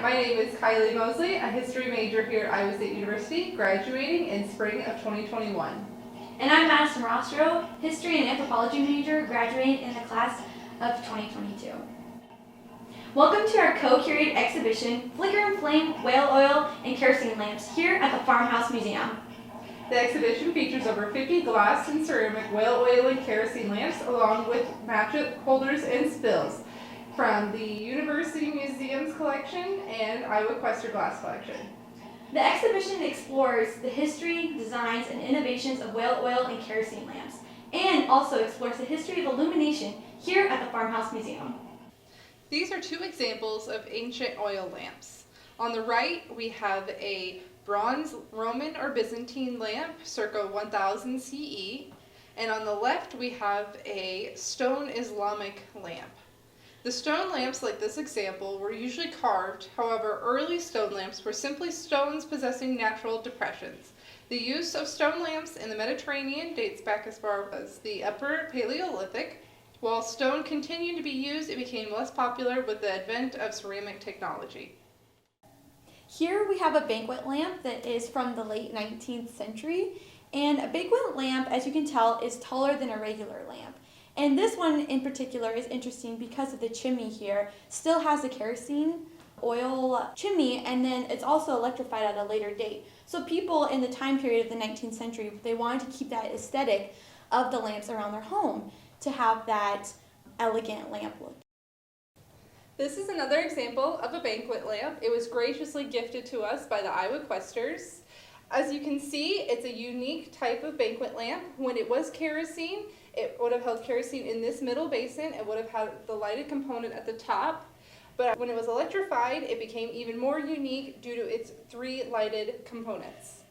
My name is Kylie Mosley, a history major here at Iowa State University, graduating in spring of 2021. And I'm Madison Rostro, history and anthropology major, graduating in the class of 2022. Welcome to our co-curated exhibition, Flicker and Flame, Whale Oil, and Kerosene Lamps here at the Farmhouse Museum. The exhibition features over 50 glass and ceramic whale oil and kerosene lamps, along with match holders and spills from the University Museum's collection and Iowa Quester glass collection. The exhibition explores the history, designs, and innovations of whale oil and kerosene lamps, and also explores the history of illumination here at the Farmhouse Museum. These are two examples of ancient oil lamps. On the right, we have a bronze Roman or Byzantine lamp circa 1000 CE, and on the left we have a stone Islamic lamp. The stone lamps like this example were usually carved, however early stone lamps were simply stones possessing natural depressions. The use of stone lamps in the Mediterranean dates back as far as the Upper Paleolithic. While stone continued to be used, it became less popular with the advent of ceramic technology. Here we have a banquet lamp that is from the late 19th century, and a banquet lamp, as you can tell, is taller than a regular lamp. And this one in particular is interesting because of the chimney here. Still has the kerosene oil chimney, and then it's also electrified at a later date. So people in the time period of the 19th century, they wanted to keep that aesthetic of the lamps around their home to have that elegant lamp look. This is another example of a banquet lamp. It was graciously gifted to us by the Iowa Questers. As you can see, it's a unique type of banquet lamp. When it was kerosene, it would have held kerosene in this middle basin. It would have had the lighted component at the top. But when it was electrified, it became even more unique due to its three lighted components.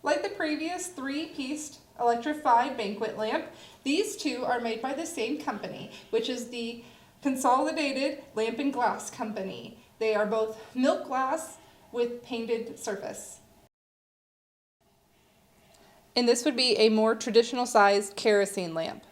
Like the previous three-pieced electrified banquet lamp, these two are made by the same company, which is the Consolidated Lamp and Glass Company. They are both milk glass with painted surface. And this would be a more traditional sized kerosene lamp.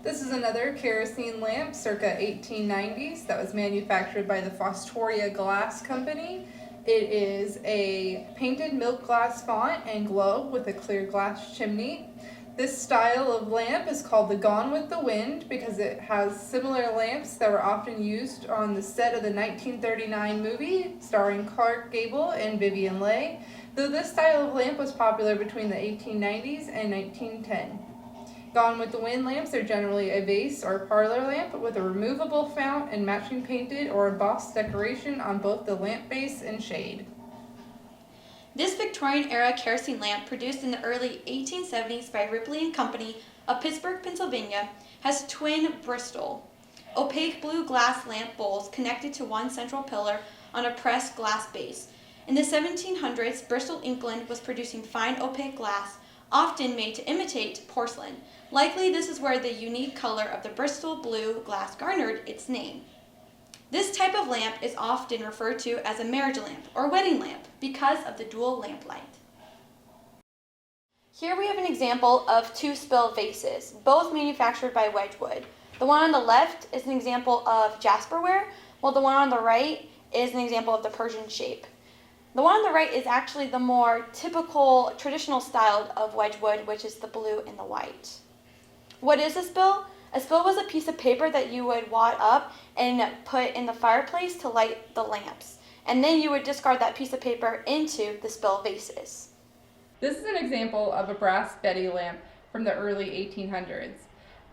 This is another kerosene lamp circa 1890s that was manufactured by the Fostoria Glass Company. It is a painted milk glass font and globe with a clear glass chimney. This style of lamp is called the Gone with the Wind because it has similar lamps that were often used on the set of the 1939 movie starring Clark Gable and Vivien Leigh, though this style of lamp was popular between the 1890s and 1910. Gone with the Wind lamps are generally a vase or parlor lamp with a removable fount and matching painted or embossed decoration on both the lamp base and shade. This Victorian-era kerosene lamp, produced in the early 1870s by Ripley and Company of Pittsburgh, Pennsylvania, has twin Bristol, opaque blue glass lamp bowls connected to one central pillar on a pressed glass base. In the 1700s, Bristol, England was producing fine opaque glass, often made to imitate porcelain. Likely this is where the unique color of the Bristol blue glass garnered its name. This type of lamp is often referred to as a marriage lamp or wedding lamp because of the dual lamp light. Here we have an example of two spill vases, both manufactured by Wedgwood. The one on the left is an example of jasperware, while the one on the right is an example of the Persian shape. The one on the right is actually the more typical traditional style of Wedgwood, which is the blue and the white. What is a spill? A spill was a piece of paper that you would wad up and put in the fireplace to light the lamps. And then you would discard that piece of paper into the spill vases. This is an example of a brass Betty lamp from the early 1800s.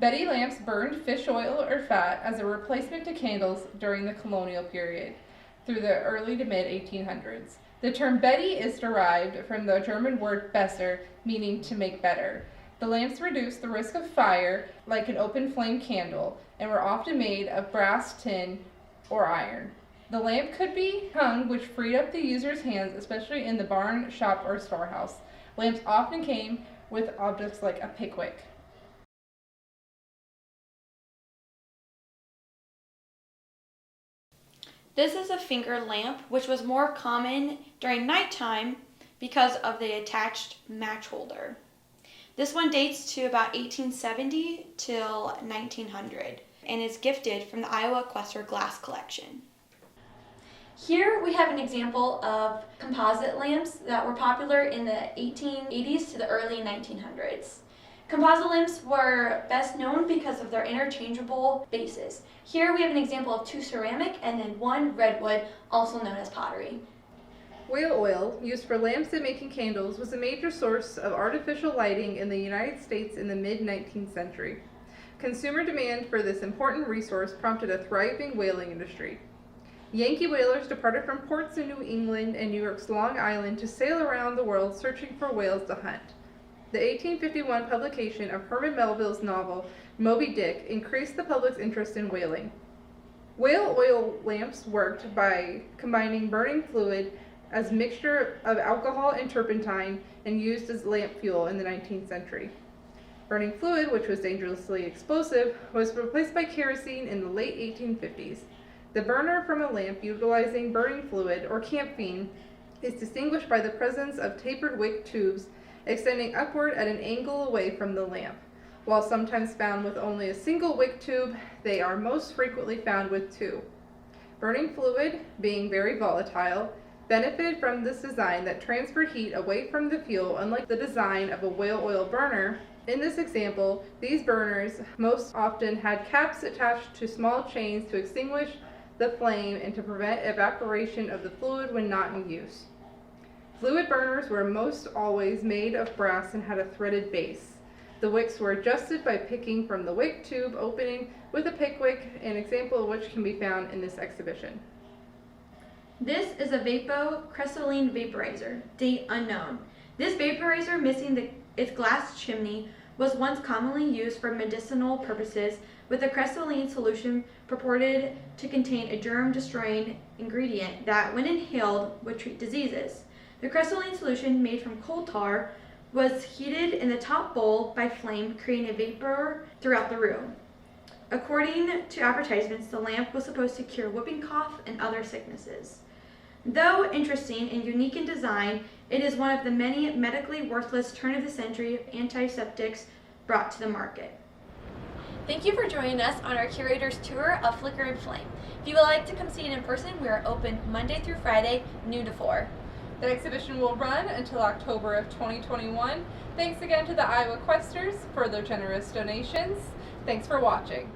Betty lamps burned fish oil or fat as a replacement to candles during the colonial period through the early to mid-1800s. The term Betty is derived from the German word besser, meaning to make better. The lamps reduced the risk of fire like an open flame candle and were often made of brass, tin, or iron. The lamp could be hung, which freed up the user's hands, especially in the barn, shop, or storehouse. Lamps often came with objects like a pickwick. This is a finger lamp, which was more common during nighttime because of the attached match holder. This one dates to about 1870 till 1900. and is gifted from the Iowa Quester Glass Collection. Here we have an example of composite lamps that were popular in the 1880s to the early 1900s. Composite lamps were best known because of their interchangeable bases. Here we have an example of 2 ceramic and then 1 redwood, also known as pottery. Whale oil, used for lamps and making candles, was a major source of artificial lighting in the United States in the mid-19th century. Consumer demand for this important resource prompted a thriving whaling industry. Yankee whalers departed from ports in New England and New York's Long Island to sail around the world searching for whales to hunt. The 1851 publication of Herman Melville's novel Moby Dick increased the public's interest in whaling. Whale oil lamps worked by combining burning fluid as a mixture of alcohol and turpentine and used as lamp fuel in the 19th century. Burning fluid, which was dangerously explosive, was replaced by kerosene in the late 1850s. The burner from a lamp utilizing burning fluid, or camphene, is distinguished by the presence of tapered wick tubes extending upward at an angle away from the lamp. While sometimes found with only a single wick tube, they are most frequently found with 2. Burning fluid, being very volatile, benefited from this design that transferred heat away from the fuel, unlike the design of a whale oil burner. In this example, these burners most often had caps attached to small chains to extinguish the flame and to prevent evaporation of the fluid when not in use. Fluid burners were most always made of brass and had a threaded base. The wicks were adjusted by picking from the wick tube opening with a pickwick, an example of which can be found in this exhibition. This is a Vapo Cressoline vaporizer, date unknown. This vaporizer, missing its glass chimney, was once commonly used for medicinal purposes, with a cressoline solution purported to contain a germ-destroying ingredient that, when inhaled, would treat diseases. The cressoline solution, made from coal tar, was heated in the top bowl by flame, creating a vapor throughout the room. According to advertisements, the lamp was supposed to cure whooping cough and other sicknesses. Though interesting and unique in design, it is one of the many medically worthless turn-of-the-century antiseptics brought to the market. Thank you for joining us on our Curators tour of Flicker and Flame. If you would like to come see it in person, we are open Monday through Friday, noon to 4. The exhibition will run until October of 2021. Thanks again to the Iowa Questers for their generous donations. Thanks for watching.